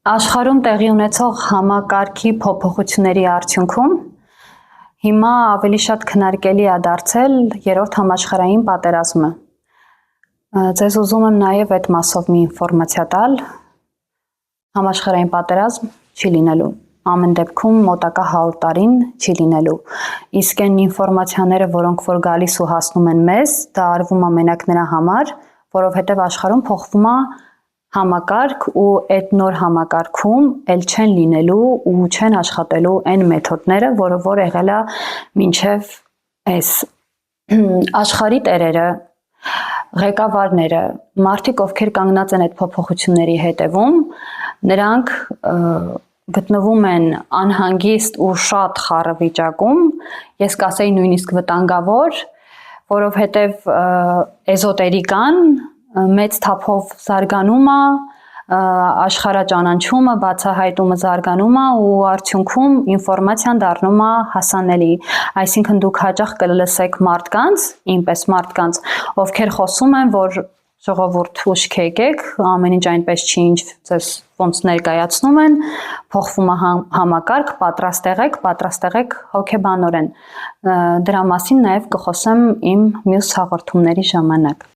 Աշխարհում տեղի ունեցող համակարգի փոփոխությունների արդյունքում հիմա ավելի շատ քննարկելի է դարձել երրորդ համաշխարհային պատերազմը։ Ձեզ ուզում եմ նաև այդ մասով մի ինֆորմացիա տալ։ Համաշխարհային պատերազմ չի լինելու։ Ամեն դեպքում մոտակա 100 տարին չի լինելու։ Իսկ այն ինֆորմացիաները, որոնք որ գալիս ու հասնում են մեզ, դա արվում է մենակ նրա համար, որովհետև աշխարհում փոխվում է համակարգ ու այդ նոր համակարգում էլ չեն լինելու ու չեն աշխատելու այն մեթոդները, որը որ եղել է մինչև այս աշխարհի տերերը, ղեկավարները, մարդիկ, ովքեր կանգնած են այդ փոփոխությունների հետևում, նրանք գտնվում են անհանգիստ ու շատ խառը վիճակում, ես կասեի նույնիսկ վտանգավոր, որովհետև էզոտերիկան մեծ թափով զարգանում է, աշխարհաճանաչումը, բացահայտումը զարգանում է ու արդյունքում ինֆորմացիան դառնում է հասանելի, այսինքն դուք հաճախ կլսեք մարդկանց, ինպես մարդկանց, ովքեր խոսում են, որ ժողովուրդ ուշք եկեք, ամեն ինչ այնպես չի, ինչ ձեզ ոնց ներկայացնում են, փոխվում է համակարգ, պատրաստ եղեք հոգեբանորեն։ Դրա մասին նաև կխոսեմ իմ մյուս հաղորդումների ժամանակ։